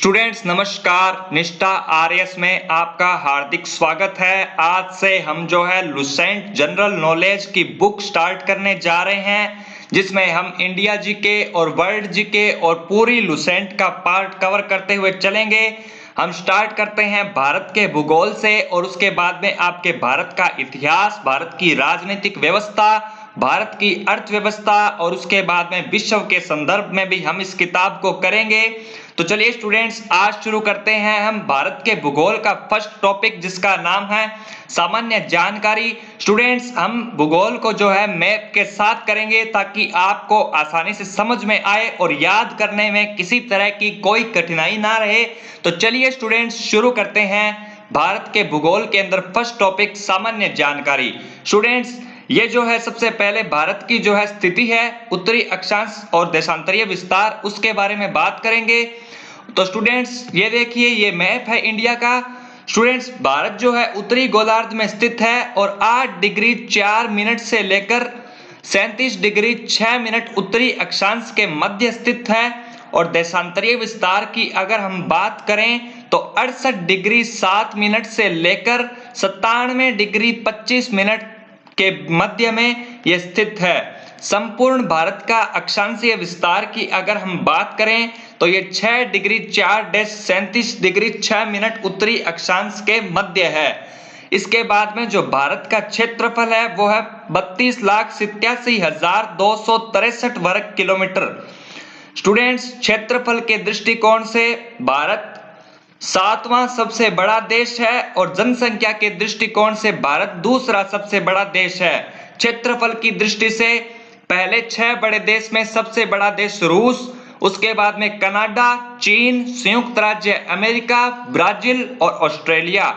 Students नमस्कार। निष्ठा RS में आपका हार्दिक स्वागत है। आज से हम जो है लुसेंट जनरल नॉलेज की बुक स्टार्ट करने जा रहे हैं, जिसमें हम इंडिया जीके और वर्ल्ड जीके और पूरी लुसेंट का पार्ट कवर करते हुए चलेंगे। हम स्टार्ट करते हैं भारत के भूगोल से और उसके बाद में आपके भारत का इतिहास, भारत की राजनीतिक व्यवस्था, भारत की अर्थव्यवस्था और उसके बाद में विश्व के संदर्भ में भी हम इस किताब को करेंगे। तो चलिए स्टूडेंट्स, आज शुरू करते हैं हम भारत के भूगोल का फर्स्ट टॉपिक, जिसका नाम है सामान्य जानकारी। स्टूडेंट्स, हम भूगोल को जो है मैप के साथ करेंगे ताकि आपको आसानी से समझ में आए और याद करने में किसी तरह की कोई कठिनाई ना रहे। तो चलिए स्टूडेंट्स, शुरू करते हैं भारत के भूगोल के अंदर फर्स्ट टॉपिक सामान्य जानकारी। स्टूडेंट्स, ये जो है सबसे पहले भारत की जो है स्थिति है, उत्तरी अक्षांश और देशांतरीय विस्तार, उसके बारे में बात करेंगे। तो स्टूडेंट्स ये देखिए, ये मैप है इंडिया का। स्टूडेंट्स, भारत जो है उत्तरी गोलार्ध में स्थित है और 8 डिग्री 4 मिनट से लेकर 37 डिग्री 6 मिनट उत्तरी अक्षांश के मध्य स्थित है। और देशांतरीय विस्तार की अगर हम बात करें तो 68 डिग्री 7 मिनट से लेकर 97 डिग्री 25 मिनट के मध्य में यह स्थित है। संपूर्ण भारत का अक्षांशीय विस्तार की अगर हम बात करें तो ये 6 डिग्री 4-37 डिग्री 6 मिनट उत्तरी अक्षांश के मध्य है। इसके बाद में जो भारत का क्षेत्रफल है वो है 32,87,263 वर्ग किलोमीटर। स्टूडेंट्स, क्षेत्रफल के दृष्टिकोण से भारत 7वां सबसे बड़ा देश है और जनसंख्या के दृष्टिकोण से भारत दूसरा सबसे बड़ा देश है। क्षेत्रफल की दृष्टि से पहले 6 बड़े देश में सबसे बड़ा देश रूस, उसके बाद में कनाडा, चीन, संयुक्त राज्य अमेरिका, ब्राजील और ऑस्ट्रेलिया,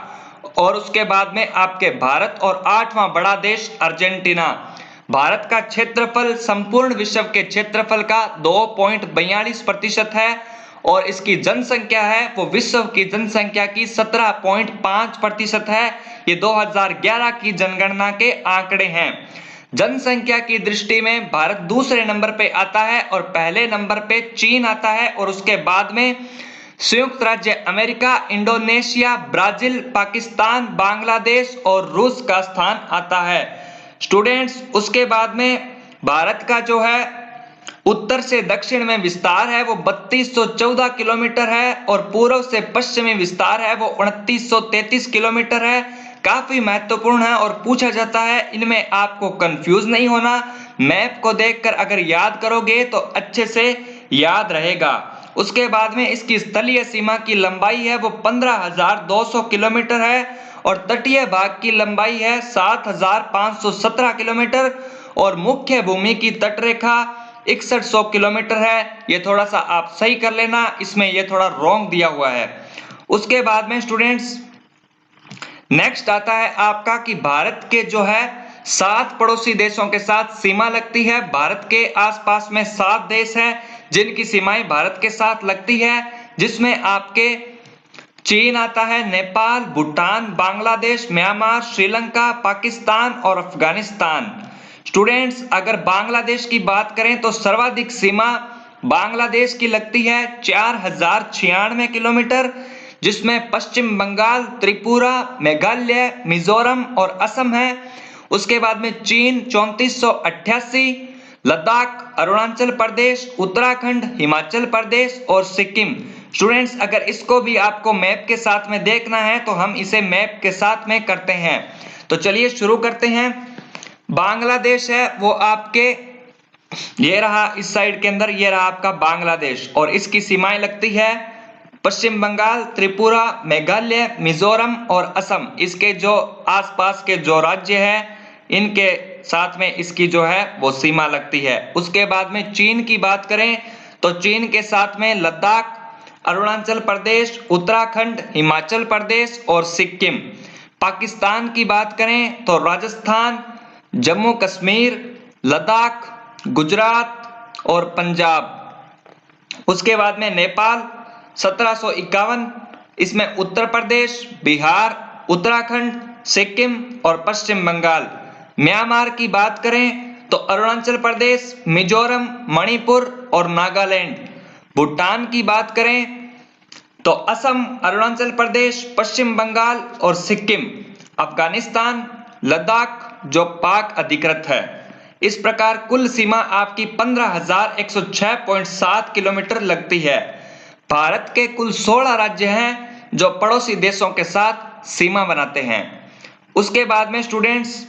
और उसके बाद में आपके भारत और 8वां बड़ा देश अर्जेंटीना। भारत का क्षेत्रफल संपूर्ण विश्व के क्षेत्रफल का 2.42% है और इसकी जनसंख्या है वो विश्व की जनसंख्या की 17.5% है। ये 2011 की जनगणना के आंकड़े हैं। जनसंख्या की दृष्टि में भारत दूसरे नंबर पे आता है और पहले नंबर पे चीन आता है और उसके बाद में संयुक्त राज्य America, Indonesia, Brazil, Pakistan, Bangladesh और रूस का स्थान आता है। स्टूडेंट्स, उसके बाद में भारत का जो है उत्तर से दक्षिण में विस्तार है वो 3214 किलोमीटर है और पूर्व से पश्चिमी विस्तार है वो 2933 किलोमीटर है। काफी महत्वपूर्ण है और पूछा जाता है, इनमें आपको कंफ्यूज नहीं होना। मैप को देखकर अगर याद करोगे तो अच्छे से याद रहेगा। उसके बाद में इसकी स्थलीय सीमा की लंबाई है वो 15,200 किलोमीटर है और तटीय भाग की लंबाई है 7,517 किलोमीटर और मुख्य भूमि की तटरेखा 6100 किलोमीटर है। ये थोड़ा सा आप सही कर लेना, इसमें ये थोड़ा रॉन्ग दिया हुआ है। उसके बाद में स्टूडेंट्स नेक्स्ट आता है आपका कि भारत के जो है 7 पड़ोसी देशों के साथ सीमा लगती है। भारत के आसपास में 7 देश हैं जिनकी सीमाएं भारत के साथ लगती है, जिसमें आपके चीन आता है, नेपाल, भूटान, बांग्लादेश, म्यांमार, श्रीलंका, पाकिस्तान और अफगानिस्तान। स्टूडेंट्स, अगर बांग्लादेश की बात करें तो सर्वाधिक सीमा बांग्लादेश की लगती है 4096 किलोमीटर, जिसमें पश्चिम बंगाल, त्रिपुरा, मेघालय, मिजोरम और असम है। उसके बाद में चीन 3488, लद्दाख, अरुणाचल प्रदेश, उत्तराखंड, हिमाचल प्रदेश और सिक्किम। स्टूडेंट्स, अगर इसको भी आपको मैप के साथ में देखना है तो हम इसे मैप के साथ में करते हैं। तो चलिए शुरू करते हैं। बांग्लादेश है वो आपके ये रहा, इस साइड के अंदर ये रहा आपका बांग्लादेश और इसकी सीमाएं लगती है पश्चिम बंगाल, त्रिपुरा, मेघालय, मिजोरम और असम। इसके जो आसपास के जो राज्य हैं इनके साथ में इसकी जो है वो सीमा लगती है। उसके बाद में चीन की बात करें तो चीन के साथ में लद्दाख, अरुणाचल प्रदेश, उत्तराखंड, हिमाचल प्रदेश और सिक्किम। पाकिस्तान की बात करें तो राजस्थान, जम्मू कश्मीर, लद्दाख, गुजरात और पंजाब। उसके बाद में नेपाल 1751, इसमें उत्तर प्रदेश, बिहार, उत्तराखंड, सिक्किम और पश्चिम बंगाल। म्यांमार की बात करें तो अरुणाचल प्रदेश, मिजोरम, मणिपुर और नागालैंड। भूटान की बात करें तो असम, अरुणाचल प्रदेश, पश्चिम बंगाल और सिक्किम, अफगानिस्तान, लद्दाख जो पाक अधिकृत है। इस प्रकार कुल सीमा आपकी 15,106.7 किलोमीटर लगती है। भारत के कुल 16 राज्य हैं जो पड़ोसी देशों के साथ सीमा बनाते हैं। उसके बाद में स्टूडेंट्स,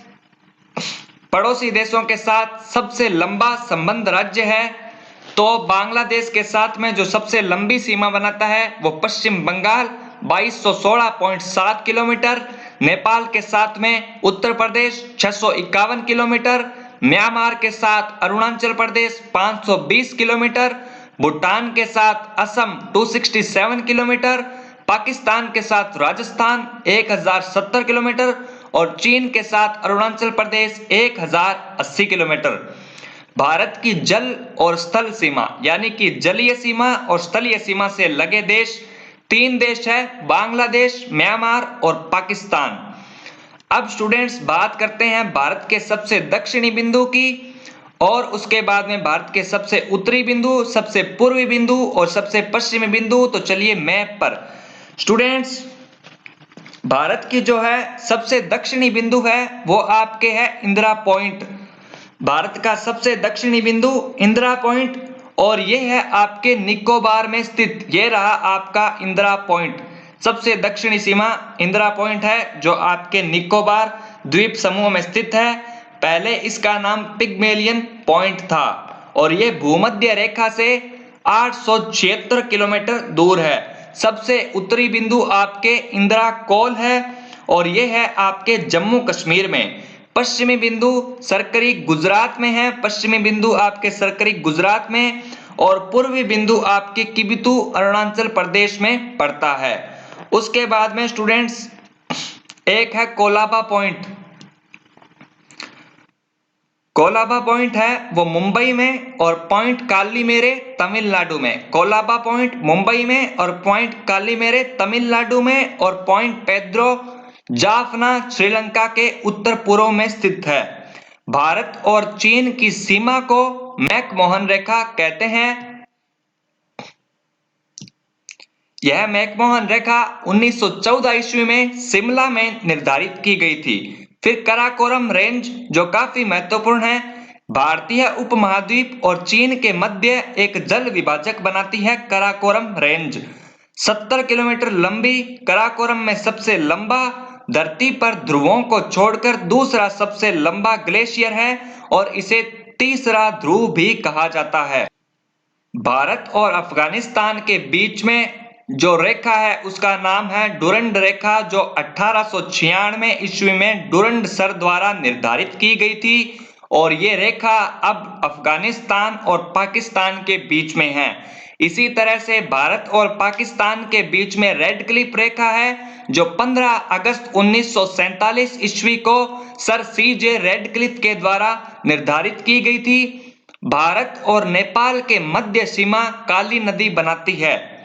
पड़ोसी देशों के साथ सबसे लंबा संबंध राज्य है तो बांग्लादेश के साथ में जो सबसे लंबी सीमा बनाता है वो पश्चिम बंगाल 2216.7 किलोमीटर, नेपाल के साथ में उत्तर प्रदेश 651 किलोमीटर, म्यांमार के साथ अरुणाचल प्रदेश 520 किलोमीटर, भूटान के साथ असम 267 किलोमीटर, पाकिस्तान के साथ राजस्थान 1070 किलोमीटर और चीन के साथ अरुणाचल प्रदेश 1080 किलोमीटर। भारत की जल और स्थल सीमा यानी कि जलीय सीमा और स्थलीय सीमा से लगे देश 3 देश है, बांग्लादेश, म्यांमार और पाकिस्तान। अब स्टूडेंट्स बात करते हैं भारत के सबसे दक्षिणी बिंदु की और उसके बाद में भारत के सबसे उत्तरी बिंदु, सबसे पूर्वी बिंदु और सबसे पश्चिमी बिंदु। तो चलिए मैप पर स्टूडेंट्स, भारत की जो है सबसे दक्षिणी बिंदु है वो आपके है इंदिरा पॉइंट। भारत का सबसे दक्षिणी बिंदु इंदिरा पॉइंट और ये है आपके निकोबार में स्थित। ये रहा आपका इंदिरा पॉइंट, सबसे दक्षिणी सीमा इंदिरा पॉइंट है जो आपके निकोबार द्वीप समूह में स्थित है। पहले इसका नाम पिग्मेलियन पॉइंट था और ये भूमध्य रेखा से 876 किलोमीटर दूर है। सबसे उत्तरी बिंदु आपके इंदिरा कोल है और ये है आपके जम्मू कश्मीर में। पश्चिमी बिंदु सरकरी गुजरात में है, पश्चिमी बिंदु आपके सरकरी गुजरात में और पूर्वी बिंदु आपके किबिथु अरुणाचल प्रदेश में पड़ता है। उसके बाद में स्टूडेंट्स एक है कोलाबा पॉइंट। कोलाबा पॉइंट है वो मुंबई में और पॉइंट कालीमेरे तमिलनाडु में। कोलाबा पॉइंट मुंबई में और पॉइंट कालीमेरे तमिलनाडु में और पॉइंट पेड्रो जाफना श्रीलंका के उत्तर पूर्व में स्थित है। भारत और चीन की सीमा को मैकमोहन रेखा कहते हैं। यह मैकमोहन रेखा 1914 ईस्वी में शिमला में निर्धारित की गई थी। फिर कराकोरम रेंज जो काफी महत्वपूर्ण है, भारतीय उपमहाद्वीप और चीन के मध्य एक जल विभाजक बनाती है कराकोरम रेंज। 70 किलोमीटर लंबी कराकोरम में सबसे लंबा, धरती पर ध्रुवों को छोड़कर दूसरा सबसे लंबा ग्लेशियर है और इसे तीसरा ध्रुव भी कहा जाता है। भारत और अफगानिस्तान के बीच में जो रेखा है उसका नाम है डुरंड रेखा, जो 1896 ईस्वी में डुरंड सर द्वारा निर्धारित की गई थी और ये रेखा अब अफगानिस्तान और पाकिस्तान के बीच में है। इसी तरह से भारत और पाकिस्तान के बीच में रेड क्लिफ रेखा है जो 15 अगस्त 1947 ईस्वी को सर सीजे रेड क्लिफ के द्वारा निर्धारित की गई थी। भारत और नेपाल के मध्य सीमा काली नदी बनाती है।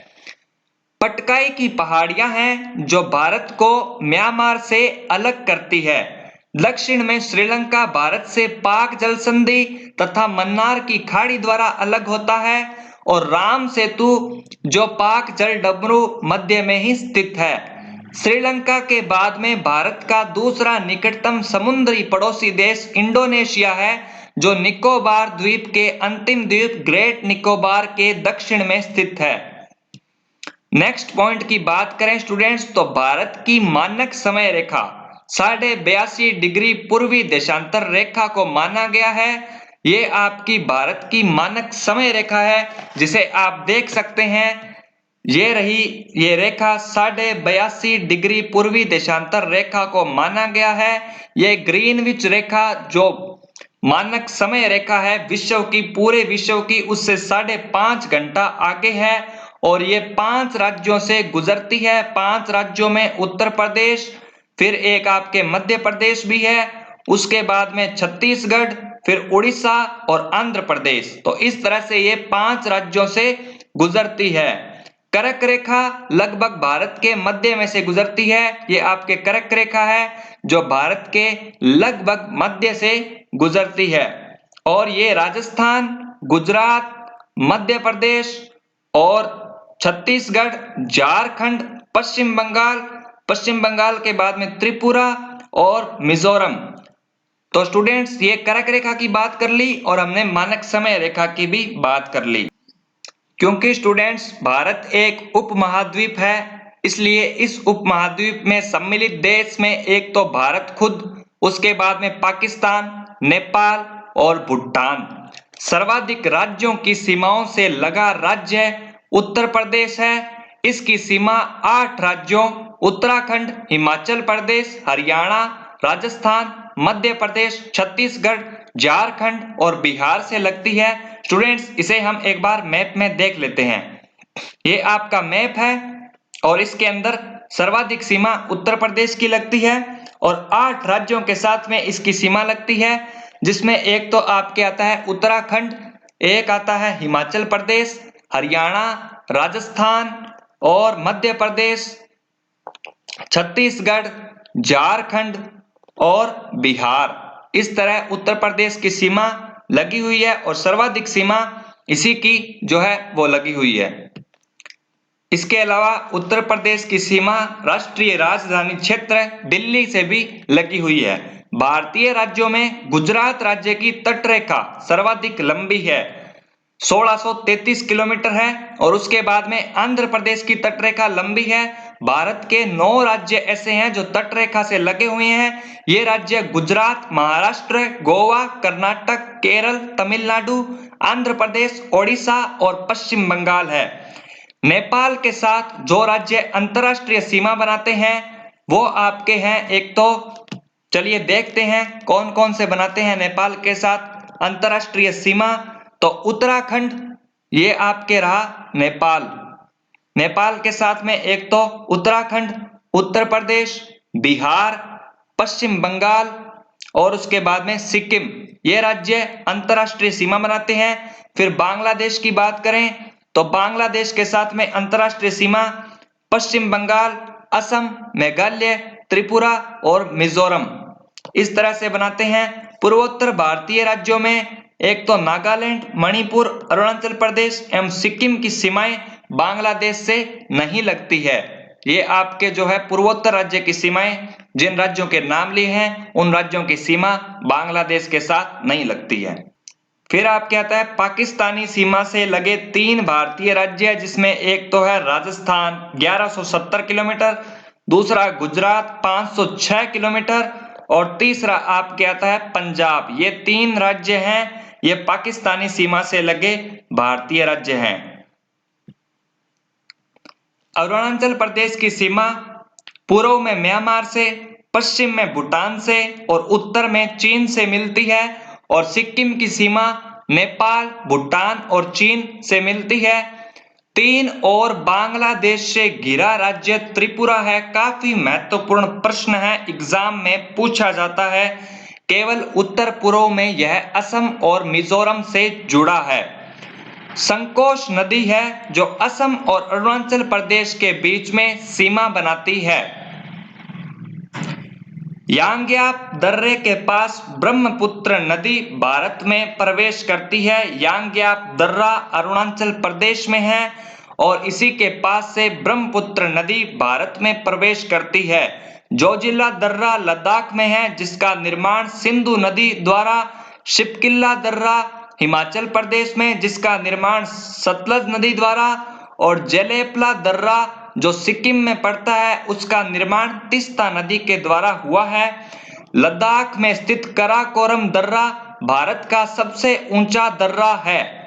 पटकाई की पहाड़ियां हैं जो भारत को म्यांमार से अलग करती है। दक्षिण में श्रीलंका भारत से पाक जल संधि तथा मन्नार की खाड़ी द्वारा अलग होता है और राम सेतु जो पाक जल डमरू मध्य में ही स्थित है। श्रीलंका के बाद में भारत का दूसरा निकटतम समुद्री पड़ोसी देश इंडोनेशिया है जो निकोबार द्वीप के अंतिम द्वीप ग्रेट निकोबार के दक्षिण में स्थित है। नेक्स्ट पॉइंट की बात करें स्टूडेंट्स, तो भारत की मानक समय रेखा 82.5 डिग्री पूर्वी देशांतर रेखा को माना गया है। ये आपकी भारत की मानक समय रेखा है जिसे आप देख सकते हैं। ये रही ये रेखा 82.5 डिग्री पूर्वी देशांतर रेखा को माना गया है। ये ग्रीनविच रेखा जो मानक समय रेखा है विश्व की, पूरे विश्व की उससे 5.5 घंटा आगे है और ये 5 राज्यों से गुजरती है। 5 राज्यों में उत्तर प्रदेश, फिर एक आपके मध्य प्रदेश भी है, उसके बाद में छत्तीसगढ़, फिर उड़ीसा और आंध्र प्रदेश। तो इस तरह से ये 5 राज्यों से गुजरती है। कर्क रेखा लगभग भारत के मध्य में से गुजरती है। ये आपके कर्क रेखा है जो भारत के लगभग मध्य से गुजरती है और ये राजस्थान, गुजरात, मध्य प्रदेश और छत्तीसगढ़, झारखंड, पश्चिम बंगाल के बाद में त्रिपुरा और मिजोरम। तो स्टूडेंट्स ये कर्क रेखा की बात कर ली और हमने मानक समय रेखा की भी बात कर ली। क्योंकि स्टूडेंट्स भारत एक उपमहाद्वीप है, इसलिए इस उपमहाद्वीप में सम्मिलित देश में एक तो भारत खुद, उसके बाद में पाकिस्तान, नेपाल और भूटान। सर्वाधिक राज्यों की सीमाओं से लगा राज्य उत्तर प्रदेश है। इसकी सीमा 8 राज्यों उत्तराखंड, हिमाचल प्रदेश, हरियाणा, राजस्थान, मध्य प्रदेश, छत्तीसगढ़, झारखंड और बिहार से लगती है। स्टूडेंट्स इसे हम एक बार मैप में देख लेते हैं। ये आपका मैप है और इसके अंदर सर्वाधिक सीमा उत्तर प्रदेश की लगती है और 8 राज्यों के साथ में इसकी सीमा लगती है, जिसमें एक तो आपके आता है उत्तराखंड, एक आता है हिमाचल प्रदेश, हरियाणा, राजस्थान और मध्य प्रदेश, छत्तीसगढ़, झारखंड और बिहार। इस तरह उत्तर प्रदेश की सीमा लगी हुई है और सर्वाधिक सीमा इसी की जो है वो लगी हुई है। इसके अलावा उत्तर प्रदेश की सीमा राष्ट्रीय राजधानी क्षेत्र दिल्ली से भी लगी हुई है। भारतीय राज्यों में गुजरात राज्य की तटरेखा सर्वाधिक लंबी है, 1633 किलोमीटर है और उसके बाद में आंध्र प्रदेश की तटरेखा लंबी है। भारत के 9 राज्य ऐसे हैं जो तटरेखा से लगे हुए हैं। ये राज्य गुजरात, महाराष्ट्र, गोवा, कर्नाटक, केरल, तमिलनाडु, आंध्र प्रदेश, ओडिशा और पश्चिम बंगाल है। नेपाल के साथ जो राज्य अंतरराष्ट्रीय सीमा बनाते हैं वो आपके हैं, एक तो चलिए देखते हैं कौन कौन से बनाते हैं नेपाल के साथ अंतरराष्ट्रीय सीमा। तो उत्तराखंड ये आपके रहा नेपाल के साथ में एक तो उत्तराखंड, उत्तर प्रदेश, बिहार, पश्चिम बंगाल और उसके बाद में सिक्किम, ये राज्य अंतरराष्ट्रीय सीमा बनाते हैं। फिर बांग्लादेश की बात करें तो बांग्लादेश के साथ में अंतरराष्ट्रीय सीमा पश्चिम बंगाल, असम, मेघालय, त्रिपुरा और मिजोरम इस तरह से बनाते हैं। पूर्वोत्तर भारतीय राज्यों में एक तो नागालैंड, मणिपुर, अरुणाचल प्रदेश एवं सिक्किम की सीमाएं बांग्लादेश से नहीं लगती है। ये आपके जो है पूर्वोत्तर राज्य की सीमाएं, जिन राज्यों के नाम लिए हैं उन राज्यों की सीमा बांग्लादेश के साथ नहीं लगती है। फिर आपके आता है पाकिस्तानी सीमा से लगे 3 भारतीय राज्य, जिसमें एक तो है राजस्थान 1170 किलोमीटर, दूसरा गुजरात 506 किलोमीटर और तीसरा आपके आता है पंजाब। ये 3 राज्य हैं, ये पाकिस्तानी सीमा से लगे भारतीय राज्य हैं। अरुणाचल प्रदेश की सीमा पूर्व में म्यांमार से, पश्चिम में भूटान से और उत्तर में चीन से मिलती है और सिक्किम की सीमा नेपाल, भूटान और चीन से मिलती है। 3 और बांग्लादेश से घिरा राज्य त्रिपुरा है। काफी महत्वपूर्ण प्रश्न है, एग्जाम में पूछा जाता है। केवल उत्तर पूर्व में यह असम और मिजोरम से जुड़ा है। संकोश नदी है जो असम और अरुणाचल प्रदेश के बीच में सीमा बनाती है। यांग्याप दर्रे के पास ब्रह्मपुत्र नदी भारत में प्रवेश करती है। यांग्याप दर्रा अरुणाचल प्रदेश में है और इसी के पास से ब्रह्मपुत्र नदी भारत में प्रवेश करती है। जोजिला दर्रा लद्दाख में है, जिसका निर्माण सिंधु नदी द्वारा। शिपकिल्ला दर्रा हिमाचल प्रदेश में, जिसका निर्माण सतलज नदी द्वारा। और जेलेपला दर्रा जो सिक्किम में पड़ता है, उसका निर्माण तीस्ता नदी के द्वारा हुआ है। लद्दाख में स्थित कराकोरम दर्रा भारत का सबसे ऊंचा दर्रा है।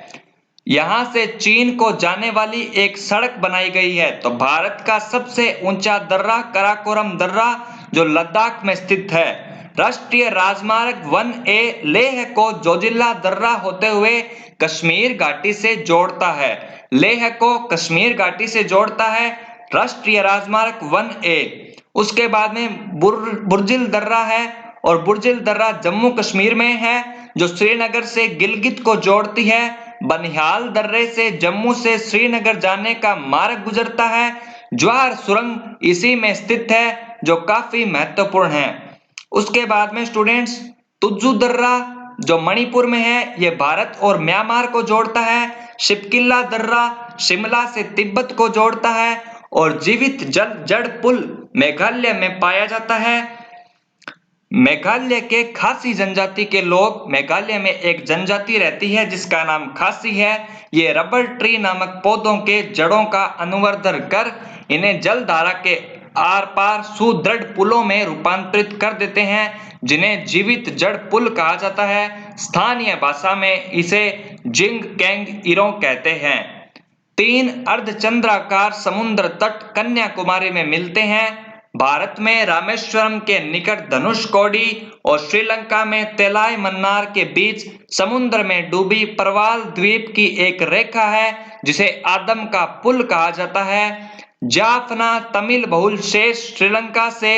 यहां से चीन को जाने वाली एक सड़क बनाई गई है। तो भारत का सबसे ऊंचा दर्रा कराकोरम दर्रा जो लद्दाख में स्थित है। राष्ट्रीय राजमार्ग 1A लेह को जोजिला दर्रा होते हुए कश्मीर घाटी से जोड़ता है। लेह को कश्मीर घाटी से जोड़ता है राष्ट्रीय राजमार्ग 1A। उसके बाद में बुर्जिल दर्रा है और बुर्जिल दर्रा जम्मू कश्मीर में है, जो श्रीनगर से गिलगित को जोड़ती है। बनिहाल दर्रे से जम्मू से श्रीनगर जाने का मार्ग गुजरता है। ज्वार सुरंग इसी में स्थित है, जो काफी महत्वपूर्ण है। उसके बाद में स्टूडेंट्स तुज्जू दर्रा जो मणिपुर में है, यह भारत और म्यांमार को जोड़ता है। शिपकिल्ला दर्रा शिमला से तिब्बत को जोड़ता है और जीवित जड़ पुल मेघालय में पाया जाता है। मेघालय के खासी जनजाति के लोग, मेघालय में एक जनजाति रहती है जिसका नाम खासी है। ये रबर ट्री नामक पौधों के जड़ों का अनुवर्धन कर इन्हें जलधारा के आर पार सुदृढ़ पुलों में रूपांतरित कर देते हैं, जिन्हें जीवित जड़ पुल कहा जाता है। स्थानीय भाषा में इसे जिंग कैंग इरो कहते हैं। 3 अर्धचंद्राकार समुद्र तट कन्याकुमारी में मिलते हैं। भारत में रामेश्वरम के निकट धनुषकोडी और श्रीलंका में तेलाई मन्नार के बीच समुद्र में डूबी परवाल द्वीप की एक रेखा है जिसे आदम का पुल कहा जाता है। जाफना तमिल बहुल शेष श्रीलंका से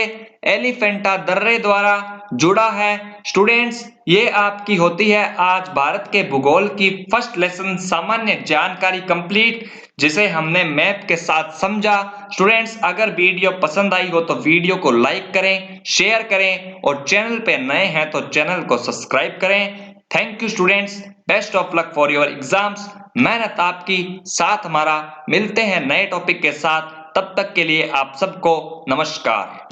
एलिफेंटा दर्रे द्वारा जुड़ा है। स्टूडेंट्स, ये आपकी होती है आज भारत के भूगोल की फर्स्ट लेसन सामान्य जानकारी कंप्लीट, जिसे हमने मैप के साथ समझा। स्टूडेंट्स, अगर वीडियो पसंद आई हो तो वीडियो को लाइक करें, शेयर करें और चैनल पे नए हैं तो चैनल को सब्सक्राइब करें। Thank you students, best of luck for your exams. मेहनत आपकी, साथ हमारा। मिलते हैं नए टॉपिक के साथ, तब तक के लिए आप सबको नमस्कार।